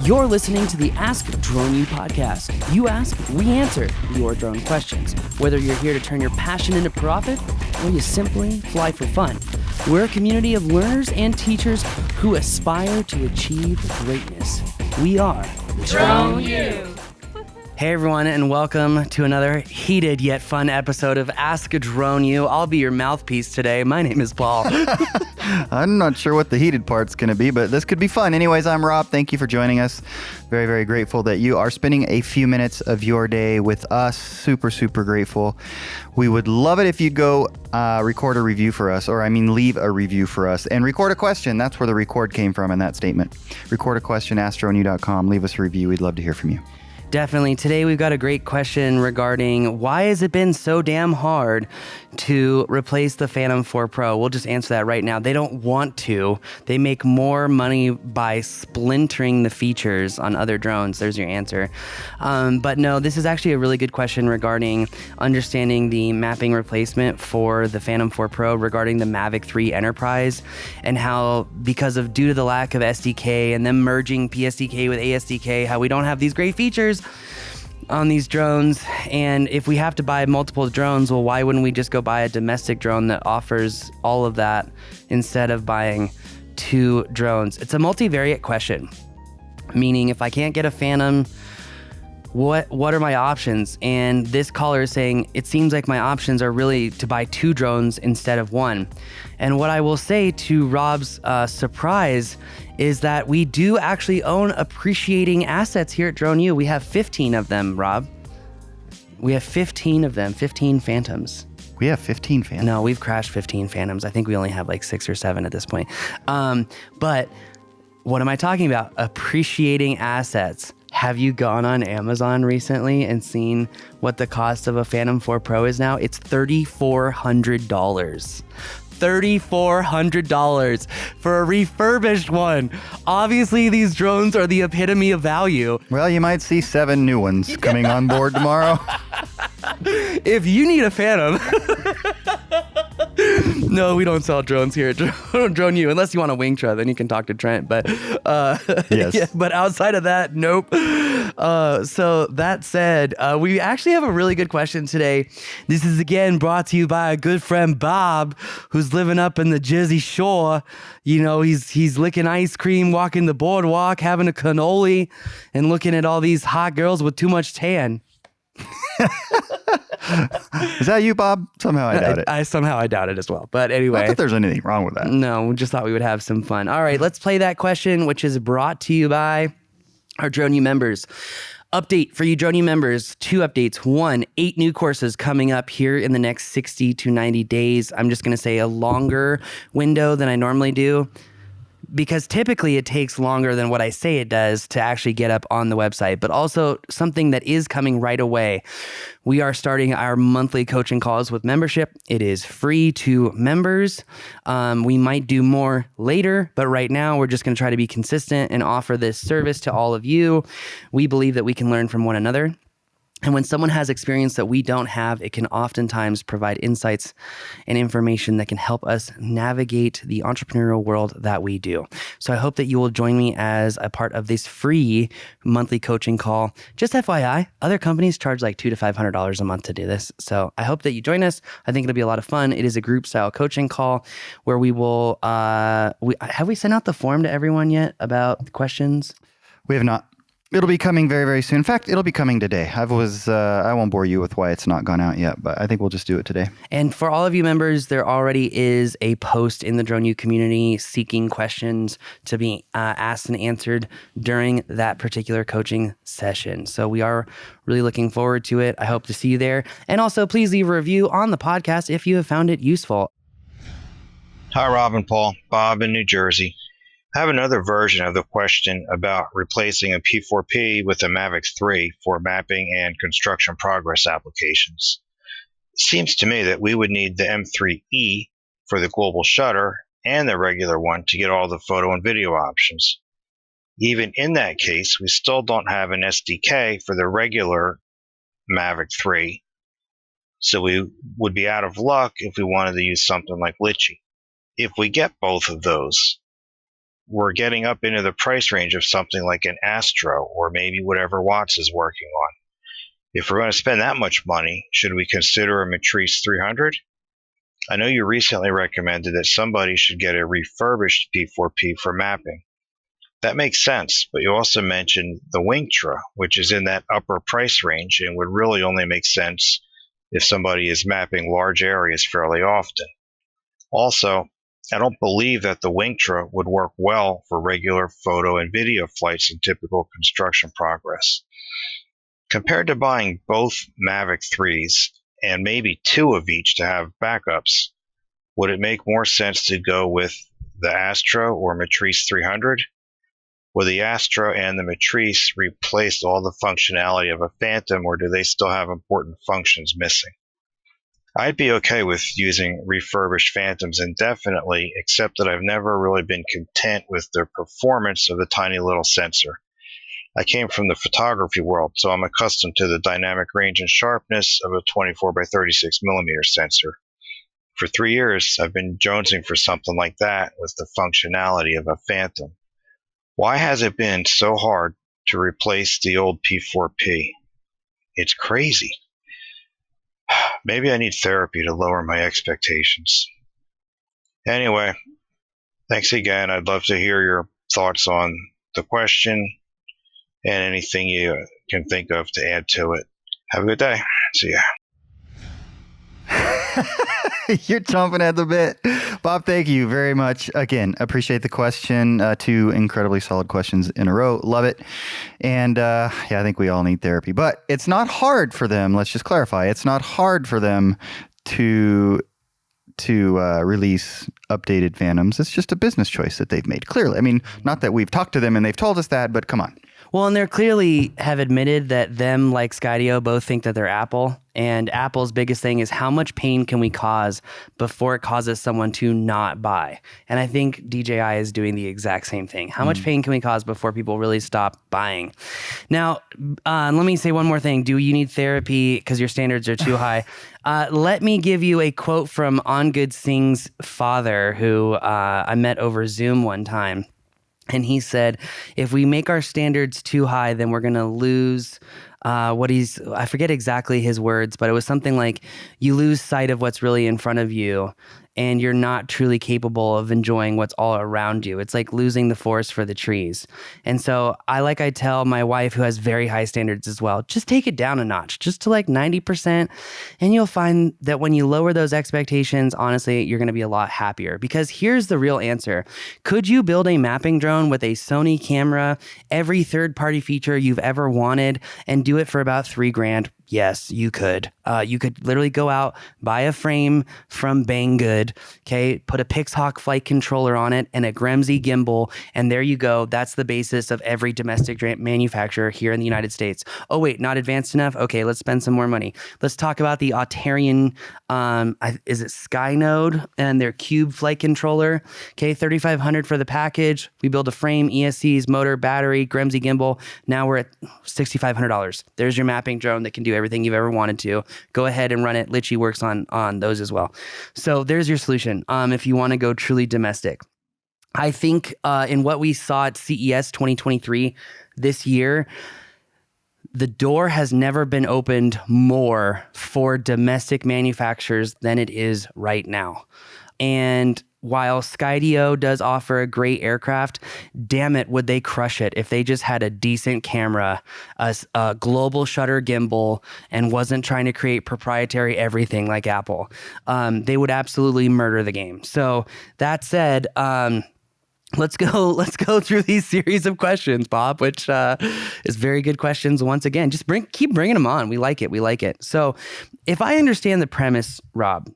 You're listening to the Ask Drone U podcast. You ask, we answer your drone questions. Whether you're here to turn your passion into profit or you simply fly for fun, we're a community of learners and teachers who aspire to achieve greatness. We are Drone U. Hey everyone, and welcome to another heated yet fun episode of Ask Drone U. I'll be your mouthpiece today. My name is Paul. I'm not sure what the heated part's going to be, but this could be fun. Anyways, I'm Rob. Thank you for joining us. Very, very grateful that you are spending a few minutes of your day with us. Super, super grateful. We would love it if you go record a review for us, leave a review for us and record a question. That's where the record came from in that statement. Record a question, askdroneu.com. Leave us a review. We'd love to hear from you. Definitely. Today we've got a great question regarding why has it been so damn hard to replace the Phantom 4 Pro? We'll just answer that right now. They don't want to. They make more money by splintering the features on other drones. There's your answer. But no, this is actually a really good question regarding understanding the mapping replacement for the Phantom 4 Pro regarding the Mavic 3 Enterprise, and how due to the lack of SDK and them merging PSDK with ASDK, how we don't have these great features on these drones. And if we have to buy multiple drones, well, why wouldn't we just go buy a domestic drone that offers all of that instead of buying two drones? It's a multivariate question, meaning if I can't get a Phantom, what are my options? And this caller is saying, it seems like my options are really to buy two drones instead of one. And what I will say, to Rob's surprise, is that we do actually own appreciating assets here at Drone U. We have 15 of them, Rob. We have 15 of them, 15 Phantoms. We have 15 Phantoms? No, we've crashed 15 Phantoms. I think we only have like 6 or 7 at this point. But what am I talking about? Appreciating assets. Have you gone on Amazon recently and seen what the cost of a Phantom 4 Pro is now? It's $3,400. $3,400 for a refurbished one. Obviously, these drones are the epitome of value. Well, you might see 7 new ones coming on board tomorrow. If you need a Phantom... No, we don't sell drones here at Drone U, unless you want a Wing Truck, then you can talk to Trent. But yes. Yeah, but outside of that, nope. So that said, we actually have a really good question today. This is again brought to you by a good friend Bob, who's living up in the Jersey Shore. You know, he's licking ice cream, walking the boardwalk, having a cannoli, and looking at all these hot girls with too much tan. Is that you, Bob? Somehow I doubt it. Somehow I doubt it as well. But anyway. Not that there's anything wrong with that. No, we just thought we would have some fun. All right, let's play that question, which is brought to you by our Drone U members. Update for you Drone U members, 2 updates. 1, 8 new courses coming up here in the next 60 to 90 days. I'm just going to say a longer window than I normally do, because typically it takes longer than what I say it does to actually get up on the website. But also something that is coming right away. We are starting our monthly coaching calls with membership. It is free to members. We might do more later, but right now we're just going to try to be consistent and offer this service to all of you. We believe that we can learn from one another. And when someone has experience that we don't have, it can oftentimes provide insights and information that can help us navigate the entrepreneurial world that we do. So I hope that you will join me as a part of this free monthly coaching call. Just FYI, other companies charge like $200 to $500 a month to do this. So I hope that you join us. I think it'll be a lot of fun. It is a group style coaching call where we will, have we sent out the form to everyone yet about questions? We have not. It'll be coming very, very soon. In fact, it'll be coming today. I won't bore you with why it's not gone out yet, but I think we'll just do it today. And for all of you members, there already is a post in the Drone U community seeking questions to be asked and answered during that particular coaching session. So we are really looking forward to it. I hope to see you there. And also, please leave a review on the podcast if you have found it useful. Hi, Rob and Paul. Bob in New Jersey. I have another version of the question about replacing a P4P with a Mavic 3 for mapping and construction progress applications. It seems to me that we would need the M3E for the global shutter and the regular one to get all the photo and video options. Even in that case, we still don't have an SDK for the regular Mavic 3, so we would be out of luck if we wanted to use something like Litchi. If we get both of those, we're getting up into the price range of something like an Astro or maybe whatever Watts is working on. If we're going to spend that much money, should we consider a Matrice 300? I know you recently recommended that somebody should get a refurbished P4P for mapping. That makes sense, but you also mentioned the Wingtra, which is in that upper price range and would really only make sense if somebody is mapping large areas fairly often. Also, I don't believe that the Wingtra would work well for regular photo and video flights in typical construction progress. Compared to buying both Mavic 3s and maybe 2 of each to have backups, would it make more sense to go with the Astro or Matrice 300? Will the Astro and the Matrice replace all the functionality of a Phantom, or do they still have important functions missing? I'd be okay with using refurbished Phantoms indefinitely, except that I've never really been content with the performance of the tiny little sensor. I came from the photography world, so I'm accustomed to the dynamic range and sharpness of a 24 by 36 millimeter sensor. For 3 years, I've been jonesing for something like that with the functionality of a Phantom. Why has it been so hard to replace the old P4P? It's crazy. Maybe I need therapy to lower my expectations. Anyway, thanks again. I'd love to hear your thoughts on the question and anything you can think of to add to it. Have a good day. See ya. You're chomping at the bit. Bob, thank you very much. Again, appreciate the question. 2 incredibly solid questions in a row. Love it. And yeah, I think we all need therapy. But it's not hard for them. Let's just clarify. It's not hard for them to release updated Phantoms. It's just a business choice that they've made, clearly. I mean, not that we've talked to them and they've told us that, but come on. Well, and they clearly have admitted that them, like Skydio, both think that they're Apple. And Apple's biggest thing is how much pain can we cause before it causes someone to not buy? And I think DJI is doing the exact same thing. How much pain can we cause before people really stop buying? Now, let me say one more thing. Do you need therapy because your standards are too high? Let me give you a quote from On Good Singh's father, who I met over Zoom one time. And he said, if we make our standards too high, then we're going to lose I forget exactly his words, but it was something like you lose sight of what's really in front of you and you're not truly capable of enjoying what's all around you. It's like losing the forest for the trees. And so I tell my wife, who has very high standards as well, just take it down a notch, just to like 90%. And you'll find that when you lower those expectations, honestly, you're going to be a lot happier. Because here's the real answer. Could you build a mapping drone with a Sony camera, every third-party feature you've ever wanted, and do it for about $3,000? Yes, you could. You could literally go out, buy a frame from Banggood, okay, put a Pixhawk flight controller on it and a Gremsy gimbal, and there you go. That's the basis of every domestic manufacturer here in the United States. Oh, wait, not advanced enough? Okay, let's spend some more money. Let's talk about the Autarian, is it Skynode and their Cube flight controller? Okay, $3,500 for the package. We build a frame, ESCs, motor, battery, Gremsy gimbal. Now we're at $6,500. There's your mapping drone that can do everything you've ever wanted to. Go ahead and run it. Litchi works on those as well. So there's your solution if you want to go truly domestic. I think in what we saw at CES 2023 this year, the door has never been opened more for domestic manufacturers than it is right now. And while Skydio does offer a great aircraft, damn it, would they crush it if they just had a decent camera, a global shutter gimbal, and wasn't trying to create proprietary everything like Apple. They would absolutely murder the game. So that said, let's go through these series of questions, Bob, which is very good questions. Once again, just keep bringing them on. We like it. So if I understand the premise, Rob,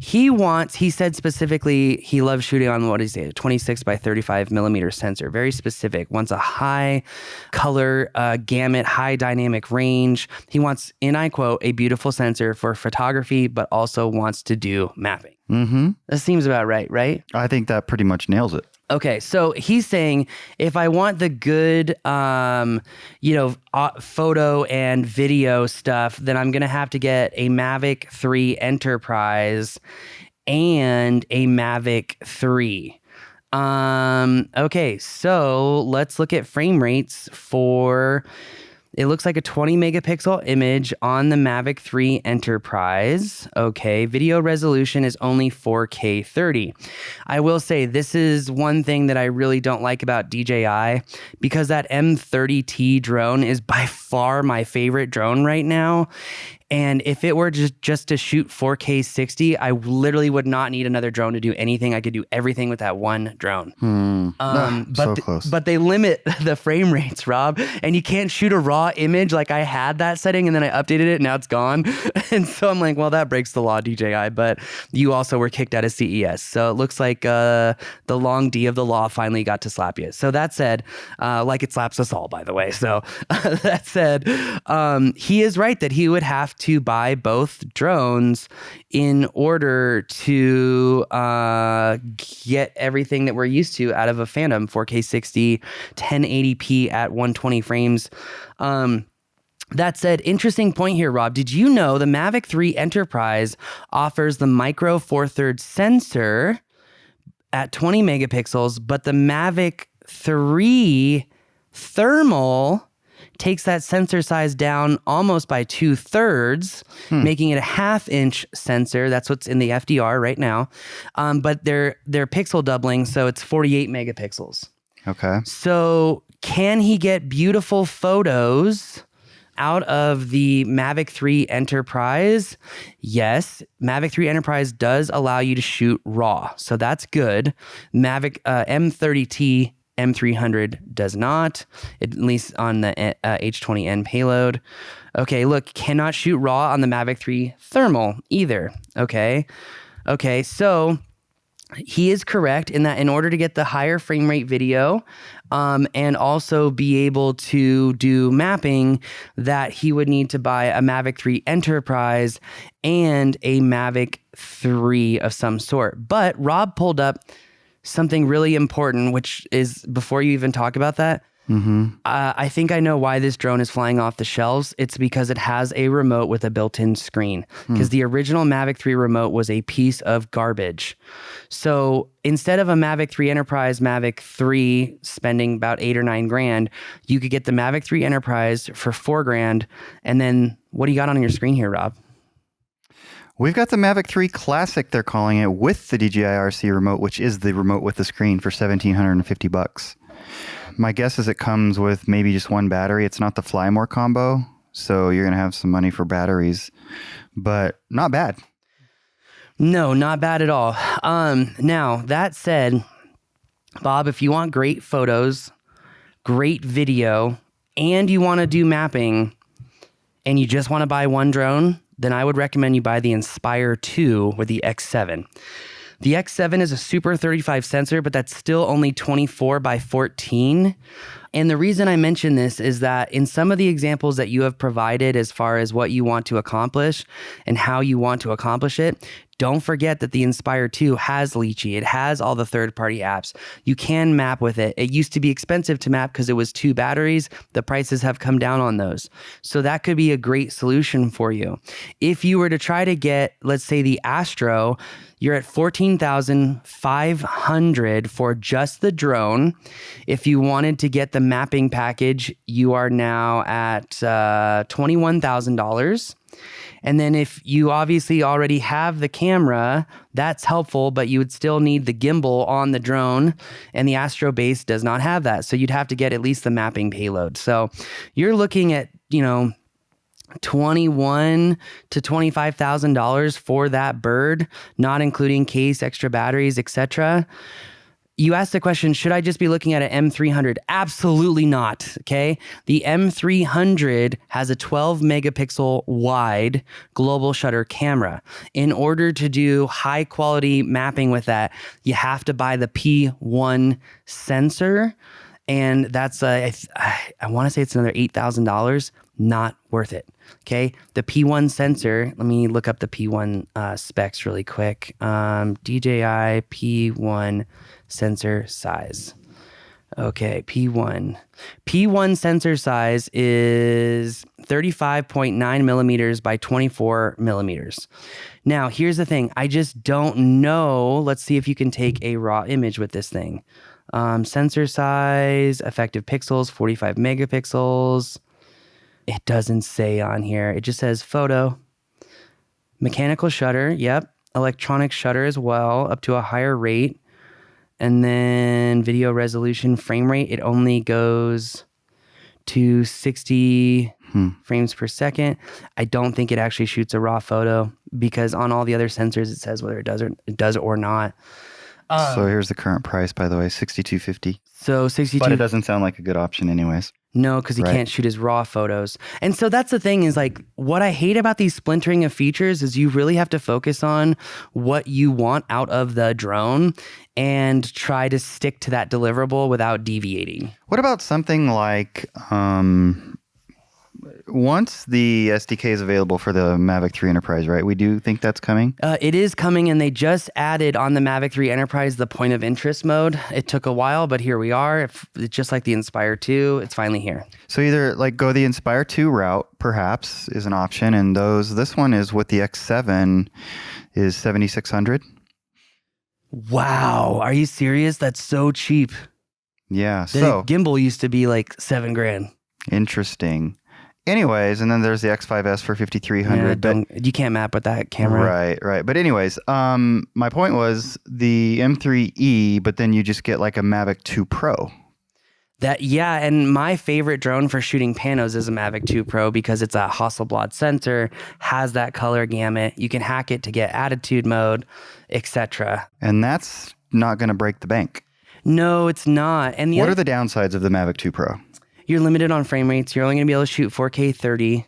he said specifically he loves shooting on, what is it, 26 by 35 millimeter sensor. Very specific. Wants a high color gamut, high dynamic range. He wants, and I quote, a beautiful sensor for photography, but also wants to do mapping. That seems about right? I think that pretty much nails it. Okay, so he's saying if I want the good, photo and video stuff, then I'm going to have to get a Mavic 3 Enterprise and a Mavic 3. Okay, so let's look at frame rates for. It looks like a 20 megapixel image on the Mavic 3 Enterprise. Okay, video resolution is only 4K 30. I will say this is one thing that I really don't like about DJI, because that M30T drone is by far my favorite drone right now. And if it were just to shoot 4K 60, I literally would not need another drone to do anything. I could do everything with that one drone. So close. But they limit the frame rates, Rob, and you can't shoot a raw image. Like, I had that setting and then I updated it and now it's gone. And so I'm like, well, that breaks the law, DJI. But you also were kicked out of CES. So it looks like the long D of the law finally got to slap you. So that said, like it slaps us all, by the way. So that said, he is right that he would have to buy both drones in order to get everything that we're used to out of a Phantom 4K 60, 1080p at 120 frames. That said, interesting point here, Rob. Did you know the Mavic 3 Enterprise offers the micro four thirds sensor at 20 megapixels, but the Mavic 3 thermal takes that sensor size down almost by 2/3, making it a 1/2-inch sensor. That's what's in the FDR right now. But they're pixel doubling, so it's 48 megapixels. Okay. So can he get beautiful photos out of the Mavic 3 Enterprise? Yes, Mavic 3 Enterprise does allow you to shoot RAW, so that's good. Mavic M30T M300 does not, at least on the H20N payload. Okay, look, cannot shoot RAW on the Mavic 3 thermal either. Okay, so he is correct in that in order to get the higher frame rate video and also be able to do mapping, that he would need to buy a Mavic 3 Enterprise and a Mavic 3 of some sort. But Rob pulled up something really important, which is, before you even talk about that, I think I know why this drone is flying off the shelves. It's because it has a remote with a built-in screen, because the original Mavic 3 remote was a piece of garbage. So instead of a Mavic 3 Enterprise, Mavic 3 spending about $8 or $9 grand, you could get the Mavic 3 Enterprise for $4 grand. And then what do you got on your screen here, Rob? We've got the Mavic 3 Classic, they're calling it, with the DJI RC remote, which is the remote with the screen, for $1,750. My guess is it comes with maybe just one battery. It's not the Fly More combo, so you're going to have some money for batteries, but not bad. No, not bad at all. Now, that said, Bob, if you want great photos, great video, and you want to do mapping, and you just want to buy one drone, then I would recommend you buy the Inspire 2 with the X7. The X7 is a Super 35 sensor, but that's still only 24 by 14. And the reason I mention this is that in some of the examples that you have provided as far as what you want to accomplish and how you want to accomplish it, don't forget that the Inspire 2 has Leechy. It has all the third-party apps. You can map with it. It used to be expensive to map because it was 2 batteries. The prices have come down on those. So that could be a great solution for you. If you were to try to get, let's say, the Astro, you're at $14,500 for just the drone. If you wanted to get the mapping package, you are now at $21,000. And then if you obviously already have the camera, that's helpful, but you would still need the gimbal on the drone, and the Astro Base does not have that. So you'd have to get at least the mapping payload. So you're looking at, $21,000 to $25,000 for that bird, not including case, extra batteries, etc. You asked the question, should I just be looking at an M300? Absolutely not, okay? The M300 has a 12 megapixel wide global shutter camera. In order to do high quality mapping with that, you have to buy the P1 sensor, and that's, I want to say it's another $8,000. Not worth it, okay? The P1 sensor, let me look up the P1 specs really quick. DJI P1 sensor size. Okay, P1. P1 sensor size is 35.9 millimeters by 24 millimeters. Now, here's the thing. I just don't know. Let's see if you can take a raw image with this thing. Sensor size, effective pixels, 45 megapixels. It doesn't say on here. It just says photo. Mechanical shutter, yep. Electronic shutter as well, up to a higher rate. And then video resolution, frame rate, it only goes to 60 frames per second. I don't think it actually shoots a raw photo because on all the other sensors, it says whether it does or not. So here's the current price, by the way, $62.50. So 62. But it doesn't sound like a good option anyways. No, because he can't shoot his raw photos. And so that's the thing is like what I hate about these splintering of features is you really have to focus on what you want out of the drone and try to stick to that deliverable without deviating. What about something like once the SDK is available for the Mavic 3 Enterprise, right? We do think that's coming? It is coming, and they just added on the Mavic 3 Enterprise the point of interest mode. It took a while, but here we are. It's just like the Inspire 2, it's finally here. So either like go the Inspire 2 route, perhaps, is an option, and this one is with the X7 is $7,600. Wow, are you serious? That's so cheap. Yeah, The gimbal used to be like $7,000. Interesting. Anyways, and then there's the X5S for $5,300. But you can't map with that camera. Right. But anyways, my point was the M3E, but then you just get like a Mavic 2 Pro. And my favorite drone for shooting panos is a Mavic 2 Pro because it's a Hasselblad sensor, has that color gamut. You can hack it to get attitude mode, etc. And that's not going to break the bank. No, it's not. And what are the downsides of the Mavic 2 Pro? You're limited on frame rates. You're only going to be able to shoot 4K 30.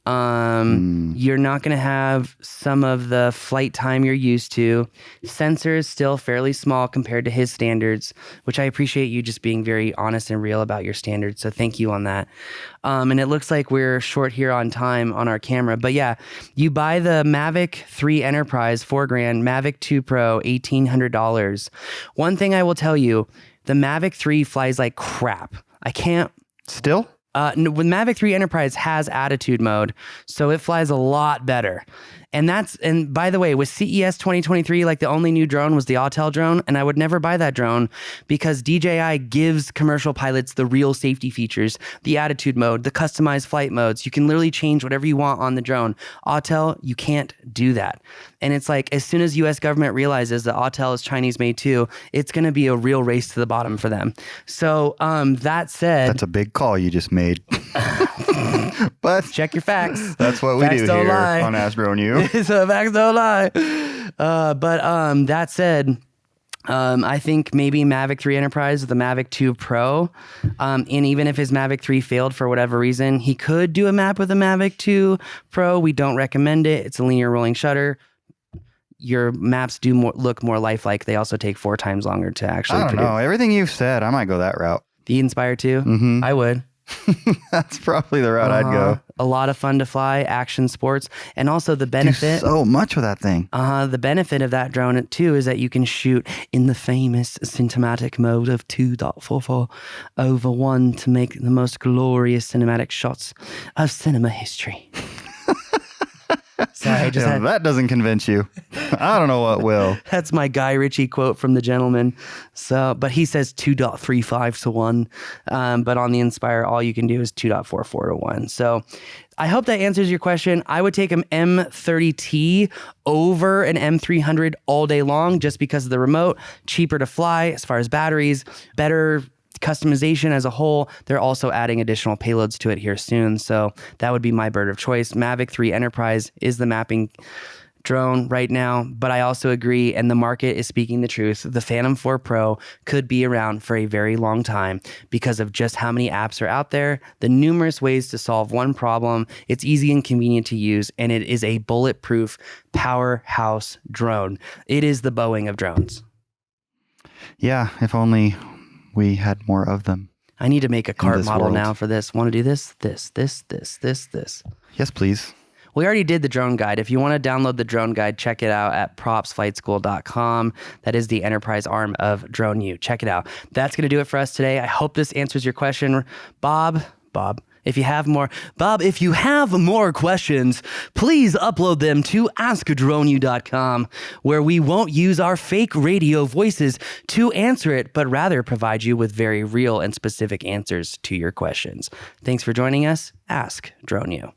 You're not going to have some of the flight time you're used to. Sensor is still fairly small compared to his standards, which I appreciate you just being very honest and real about your standards. So thank you on that. And it looks like we're short here on time on our camera. But yeah, you buy the Mavic 3 Enterprise, $4,000, Mavic 2 Pro, $1,800. One thing I will tell you, the Mavic 3 flies like crap. I can't. Still? With Mavic 3 Enterprise has attitude mode, so it flies a lot better. And by the way, with CES 2023, like the only new drone was the Autel drone, and I would never buy that drone because DJI gives commercial pilots the real safety features, the attitude mode, the customized flight modes. You can literally change whatever you want on the drone. Autel, you can't do that. And it's like, as soon as US government realizes that Autel is Chinese made too, it's going to be a real race to the bottom for them. So that said... That's a big call you just made. But check your facts. That's what we do here lie. on Astro New. So facts don't lie. But that said, I think maybe Mavic 3 Enterprise with the Mavic 2 Pro, and even if his Mavic 3 failed for whatever reason, he could do a map with the Mavic 2 Pro. We don't recommend it. It's a linear rolling shutter. Your maps do look more lifelike. They also take 4 times longer to actually produce. I don't know. Everything you've said, I might go that route. The Inspire 2? Mm-hmm. I would. That's probably the route I'd go. A lot of fun to fly, action sports, and also the benefit. Do so much with that thing. The benefit of that drone too is that you can shoot in the famous cinematic mode of 2.44/1 to make the most glorious cinematic shots of cinema history. Sorry, that doesn't convince you. I don't know what will. That's my Guy Ritchie quote from The Gentleman. So, but he says 2.35/1. But on the Inspire, all you can do is 2.44/1. So I hope that answers your question. I would take an M30T over an M300 all day long just because of the remote, cheaper to fly as far as batteries, better customization as a whole. They're also adding additional payloads to it here soon. So that would be my bird of choice. Mavic 3 Enterprise is the mapping drone right now, but I also agree, and the market is speaking the truth. The Phantom 4 Pro could be around for a very long time because of just how many apps are out there, the numerous ways to solve one problem. It's easy and convenient to use, and it is a bulletproof powerhouse drone. It is the Boeing of drones. Yeah, if only we had more of them. I need to make a cart model world. now for this. Want to do this? This. Yes, please. We already did the drone guide. If you want to download the drone guide, check it out at propsflightschool.com. That is the enterprise arm of Drone U. Check it out. That's going to do it for us today. I hope this answers your question. Bob, if you have more questions, please upload them to askdroneu.com, where we won't use our fake radio voices to answer it, but rather provide you with very real and specific answers to your questions. Thanks for joining us. Ask Drone U.